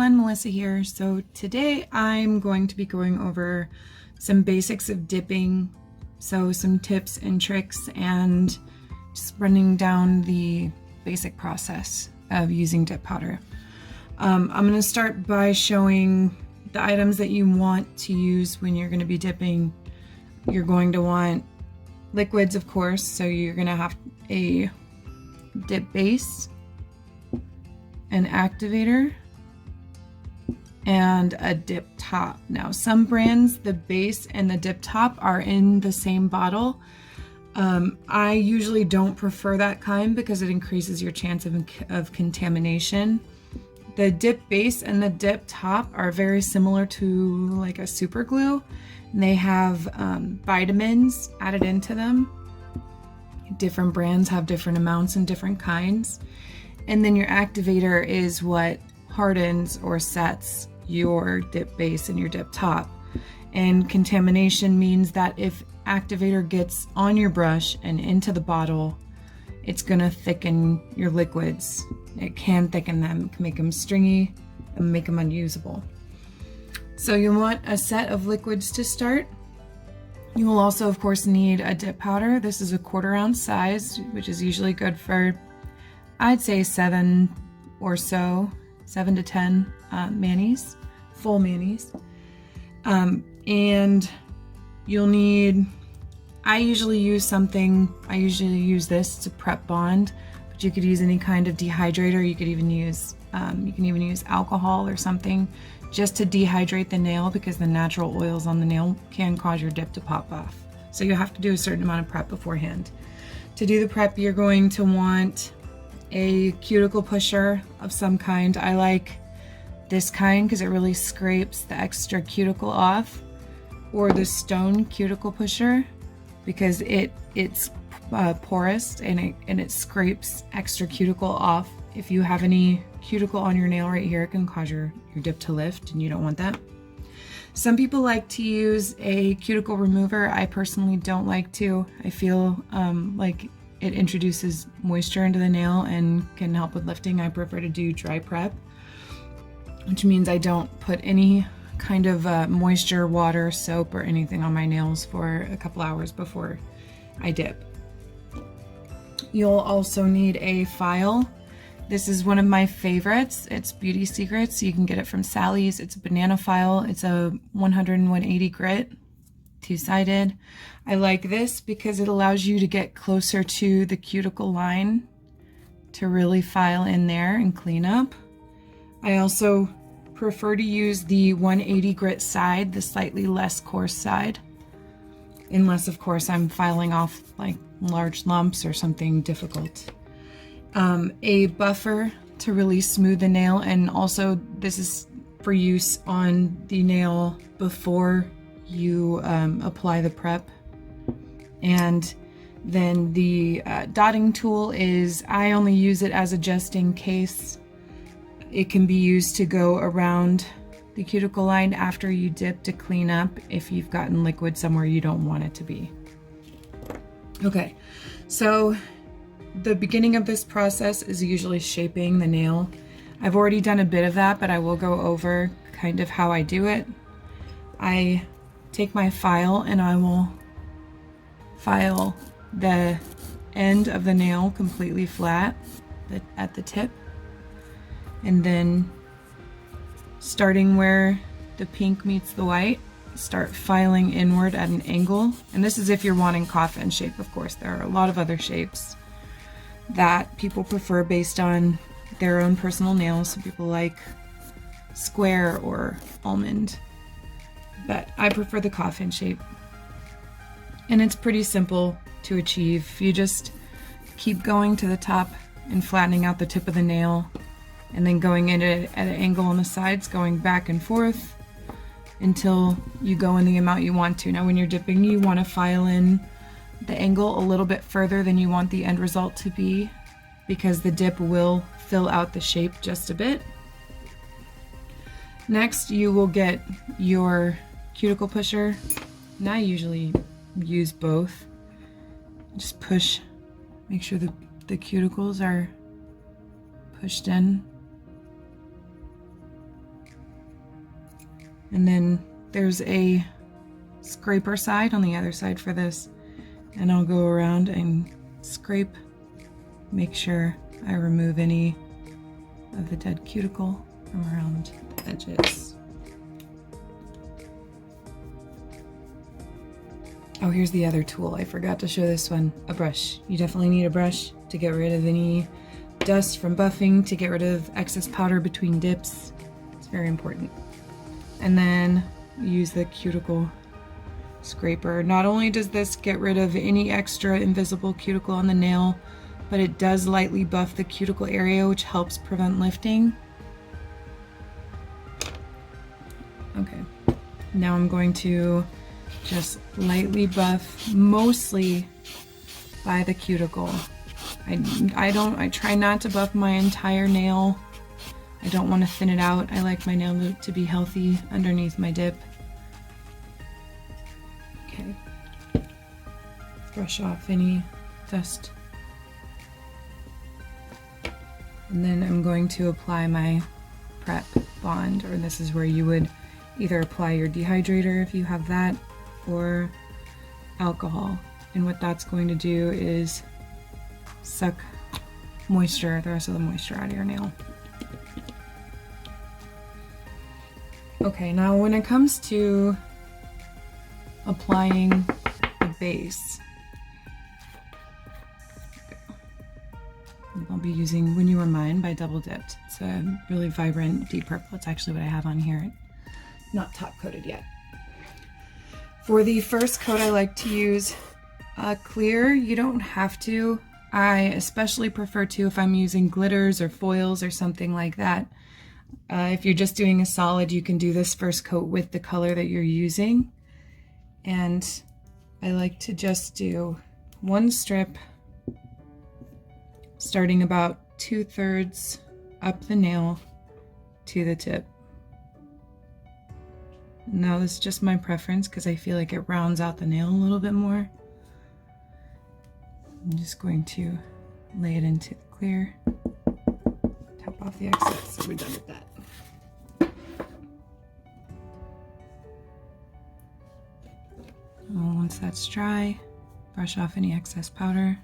everyone, Melissa here. So today I'm going to be going over some basics of dipping, so some tips and tricks and just running down the basic process of using dip powder. I'm going to start by showing the items that you want to use when you're going to be dipping. You're going to want liquids, of course, so you're going to have a dip base, an activator, and a dip top. Now, some brands, the base and the dip top are in the same bottle. I usually don't prefer that kind because it increases your chance of contamination. The dip base and the dip top are very similar to like a super glue. And they have vitamins added into them. Different brands have different amounts and different kinds. And then your activator is what hardens or sets your dip base and your dip top. And contamination means that if activator gets on your brush and into the bottle, it's gonna thicken your liquids. It can thicken them, it can make them stringy and make them unusable. So you want a set of liquids to start. You will also, of course, need a dip powder. This is a 1/4 ounce size, which is usually good for, I'd say 7 or so, 7 to 10 manis, full manis. And you'll need, I usually use this to prep bond, but you could use any kind of dehydrator. You could even use, alcohol or something just to dehydrate the nail, because the natural oils on the nail can cause your dip to pop off. So you have to do a certain amount of prep beforehand. To do the prep, you're going to want a cuticle pusher of some kind. I like this kind because it really scrapes the extra cuticle off, or the stone cuticle pusher because it's porous and it scrapes extra cuticle off. If you have any cuticle on your nail right here, it can cause your dip to lift, and you don't want that. Some people like to use a cuticle remover. I personally don't like to. I feel like it introduces moisture into the nail and can help with lifting. I prefer to do dry prep, which means I don't put any kind of moisture, water, soap, or anything on my nails for a couple hours before I dip. You'll also need a file. This is one of my favorites. It's Beauty Secrets. You can get it from Sally's. It's a banana file. It's a 100 and 180 grit, 2-sided. I like this because it allows you to get closer to the cuticle line to really file in there and clean up. I also prefer to use the 180 grit side, the slightly less coarse side, unless of course I'm filing off like large lumps or something difficult. A buffer to really smooth the nail, and also this is for use on the nail before you apply the prep. And then the dotting tool is, I only use it as a just in case. It can be used to go around the cuticle line after you dip to clean up if you've gotten liquid somewhere you don't want it to be. Okay, so the beginning of this process is usually shaping the nail. I've already done a bit of that, but I will go over kind of how I do it. I take my file and I will file the end of the nail completely flat at the tip, and then starting where the pink meets the white, start filing inward at an angle. And this is if you're wanting coffin shape, of course. There are a lot of other shapes that people prefer based on their own personal nails. Some people like square or almond, but I prefer the coffin shape. And it's pretty simple to achieve. You just keep going to the top and flattening out the tip of the nail, and then going in at an angle on the sides, going back and forth until you go in the amount you want to. Now when you're dipping, you want to file in the angle a little bit further than you want the end result to be, because the dip will fill out the shape just a bit. Next, you will get your cuticle pusher, and I usually use both. Just push, make sure the cuticles are pushed in. And then there's a scraper side on the other side for this. And I'll go around and scrape, make sure I remove any of the dead cuticle from around the edges. Oh, here's the other tool. I forgot to show this one, a brush. You definitely need a brush to get rid of any dust from buffing, to get rid of excess powder between dips. It's very important. And then use the cuticle scraper. Not only does this get rid of any extra invisible cuticle on the nail, but it does lightly buff the cuticle area, which helps prevent lifting. Okay, now I'm going to just lightly buff, mostly by the cuticle. I try not to buff my entire nail. I don't want to thin it out. I like my nail to be healthy underneath my dip. Okay. Brush off any dust. And then I'm going to apply my prep bond, or this is where you would either apply your dehydrator if you have that, or alcohol. And what that's going to do is suck moisture, the rest of the moisture out of your nail. Okay, now when it comes to applying the base, I'll be using When You Were Mine by Double Dipped. It's a really vibrant deep purple. It's actually what I have on here. Not top coated yet. For the first coat, I like to use clear. You don't have to. I especially prefer to if I'm using glitters or foils or something like that. If you're just doing a solid, you can do this first coat with the color that you're using. And I like to just do one strip, starting about 2/3 up the nail to the tip. Now this is just my preference because I feel like it rounds out the nail a little bit more. I'm just going to lay it into the clear, tap off the excess, so we're done with that. Once that's dry, brush off any excess powder.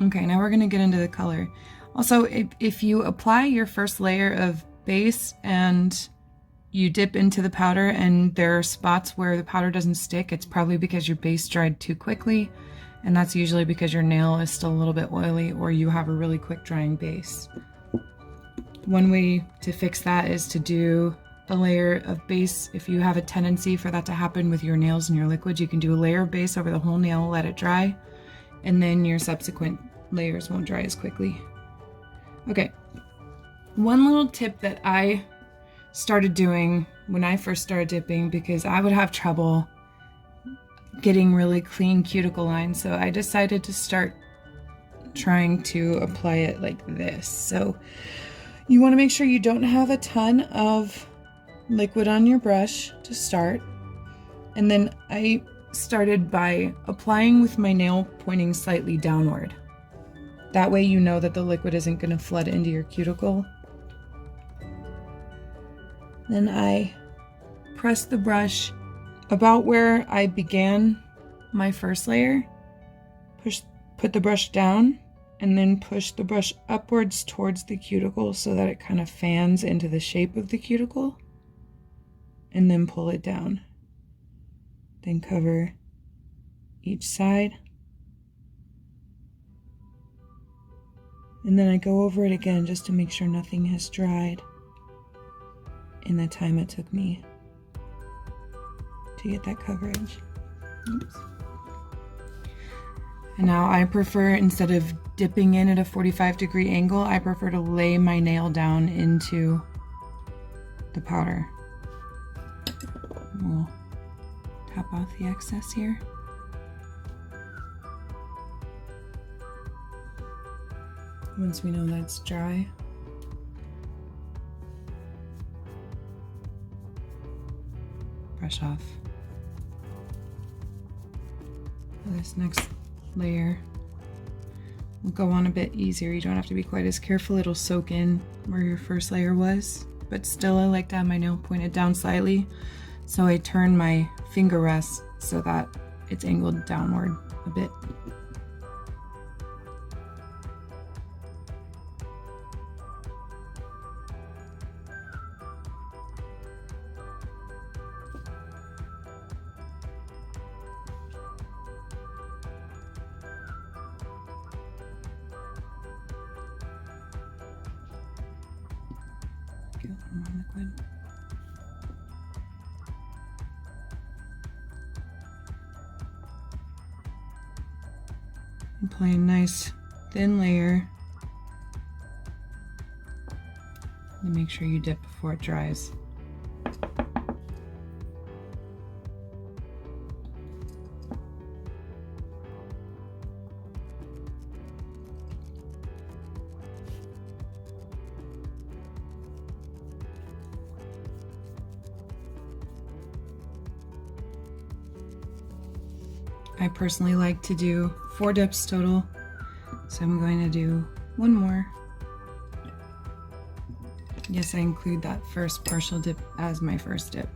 Okay, now we're going to get into the color. Also, if you apply your first layer of base and you dip into the powder and there are spots where the powder doesn't stick, it's probably because your base dried too quickly, and that's usually because your nail is still a little bit oily or you have a really quick drying base. One way to fix that is to do a layer of base. If you have a tendency for that to happen with your nails and your liquids, you can do a layer of base over the whole nail, let it dry, and then your subsequent layers won't dry as quickly. Okay, one little tip that I started doing when I first started dipping, because I would have trouble getting really clean cuticle lines, so I decided to start trying to apply it like this. So you want to make sure you don't have a ton of liquid on your brush to start, and then I started by applying with my nail pointing slightly downward. That way you know that the liquid isn't going to flood into your cuticle. Then I press the brush about where I began my first layer, put the brush down, and then push the brush upwards towards the cuticle so that it kind of fans into the shape of the cuticle, and then pull it down. Then cover each side. And then I go over it again just to make sure nothing has dried in the time it took me to get that coverage. Oops. And now I prefer, instead of dipping in at a 45-degree angle, I prefer to lay my nail down into the powder. We'll tap off the excess here. Once we know that's dry, brush off. This next layer will go on a bit easier. You don't have to be quite as careful. It'll soak in where your first layer was. but still I like to have my nail pointed down slightly. So I turn my finger rest so that it's angled downward a bit. Get a little more liquid. Apply a nice thin layer. And make sure you dip before it dries. I personally like to do 4 dips total, so I'm going to do 1 more. Yes, I include that first partial dip as my first dip.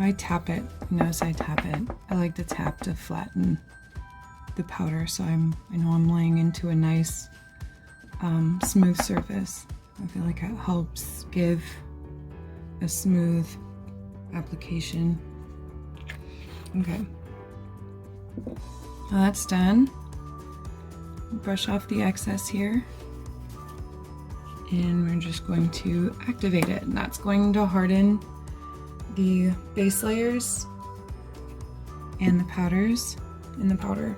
I tap it. Notice I tap it. I like to tap to flatten the powder, so I know I'm laying into a nice smooth surface. I feel like it helps give a smooth application. Okay, now that's done. Brush off the excess here, and we're just going to activate it, and that's going to harden the base layers and the powders in the powder.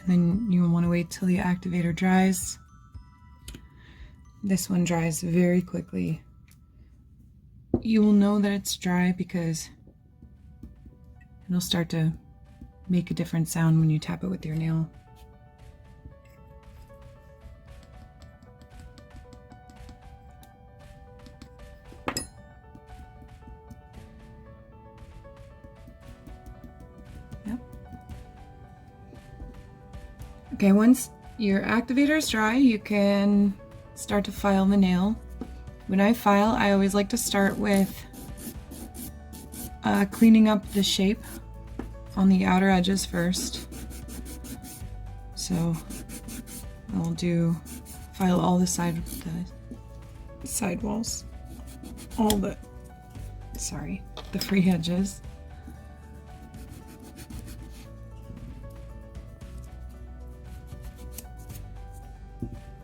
And then you want to wait till the activator dries. This one dries very quickly. You will know that it's dry because it'll start to make a different sound when you tap it with your nail. Yep. Okay, once your activator is dry, you can start to file the nail. When I file, I always like to start with cleaning up the shape on the outer edges first. So I'll file all the side walls, the free edges.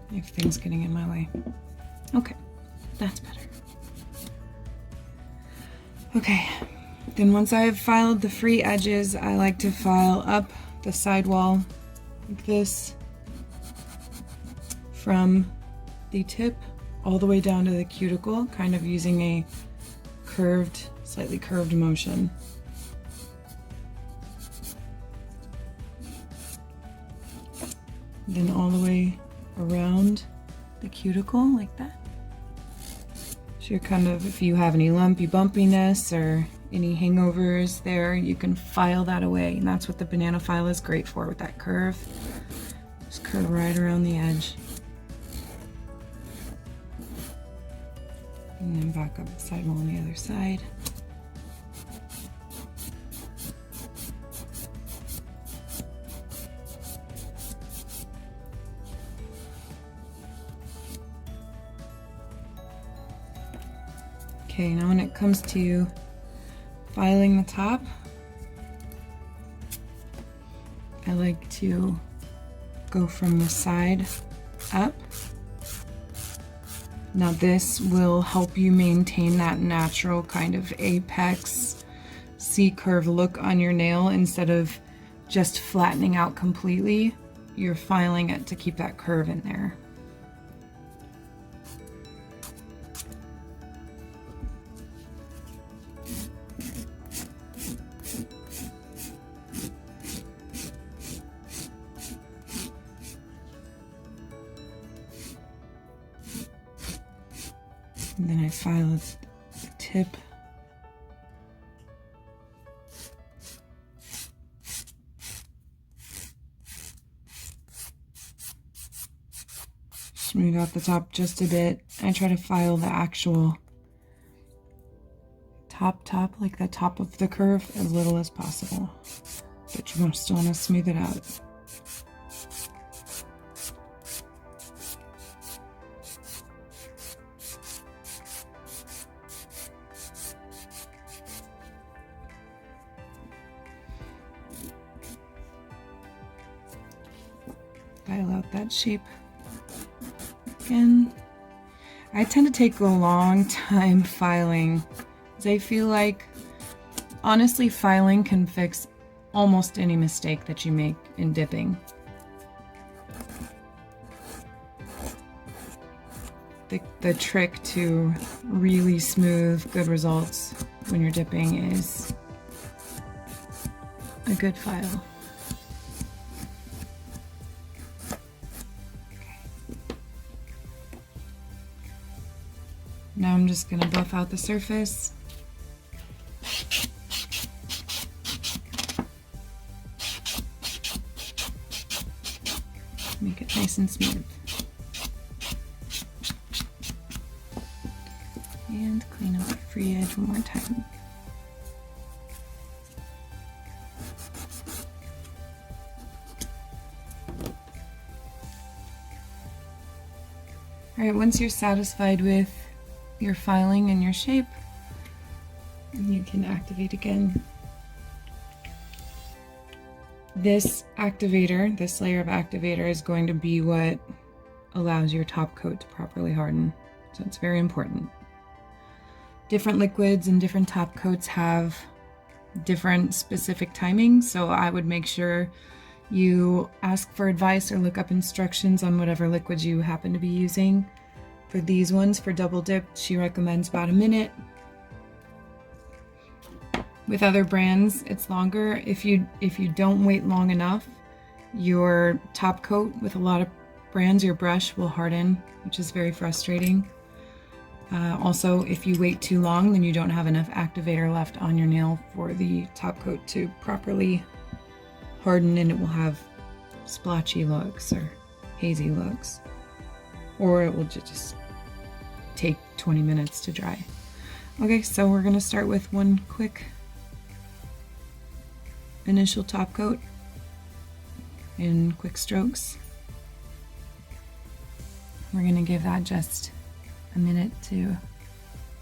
Everything's getting in my way. Okay. That's better. Okay, then once I've filed the free edges, I like to file up the sidewall like this from the tip all the way down to the cuticle, kind of using a slightly curved motion. Then all the way around the cuticle like that. So you're kind of, if you have any lumpy bumpiness or any hangovers there, you can file that away. And that's what the banana file is great for, with that curve. Just curve right around the edge. And then back up the sidewall on the other side. Okay, now when it comes to filing the top, I like to go from the side up, Now this will help you maintain that natural kind of apex C-curve look on your nail. Instead of just flattening out completely, you're filing it to keep that curve in there. And then I file the tip. Smooth out the top just a bit. I try to file the actual top, like the top of the curve, as little as possible. But you still want to smooth it out. File out that shape again. I tend to take a long time filing, because I feel like, honestly, filing can fix almost any mistake that you make in dipping. The trick to really smooth, good results when you're dipping is a good file. Now I'm just going to buff out the surface. Make it nice and smooth. And clean up the free edge one more time. Alright, once you're satisfied with your filing and your shape, you can activate again. This activator, this layer of activator, is going to be what allows your top coat to properly harden. So it's very important. Different liquids and different top coats have different specific timings, so I would make sure you ask for advice or look up instructions on whatever liquids you happen to be using. For these ones, for double dip, she recommends about a minute. With other brands, it's longer. If you don't wait long enough, your top coat, with a lot of brands, your brush will harden, which is very frustrating. Also, if you wait too long, then you don't have enough activator left on your nail for the top coat to properly harden, and it will have splotchy looks or hazy looks. Or it will just take 20 minutes to dry. Okay, so we're gonna start with one quick initial top coat in quick strokes. We're gonna give that just a minute to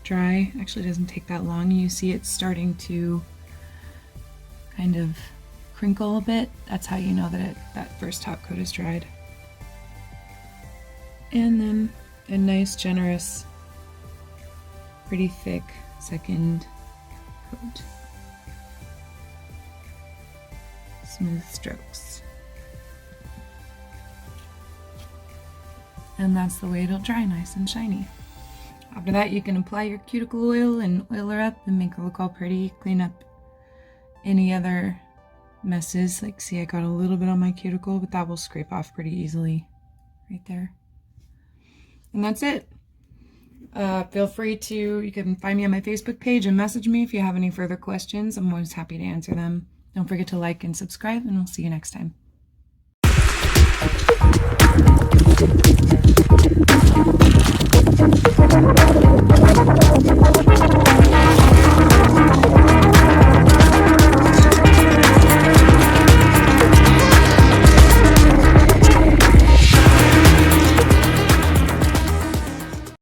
dry. Actually, it doesn't take that long. You see it's starting to kind of crinkle a bit. That's how you know that that first top coat is dried. And then a nice, generous, pretty thick second coat. Smooth strokes. And that's the way it'll dry, nice and shiny. After that, you can apply your cuticle oil and oil her up and make her look all pretty. Clean up any other messes. Like, see, I got a little bit on my cuticle, but that will scrape off pretty easily right there. And that's it. Feel free to, you can find me on my Facebook page and message me if you have any further questions. I'm always happy to answer them. Don't forget to like and subscribe, and we'll see you next time.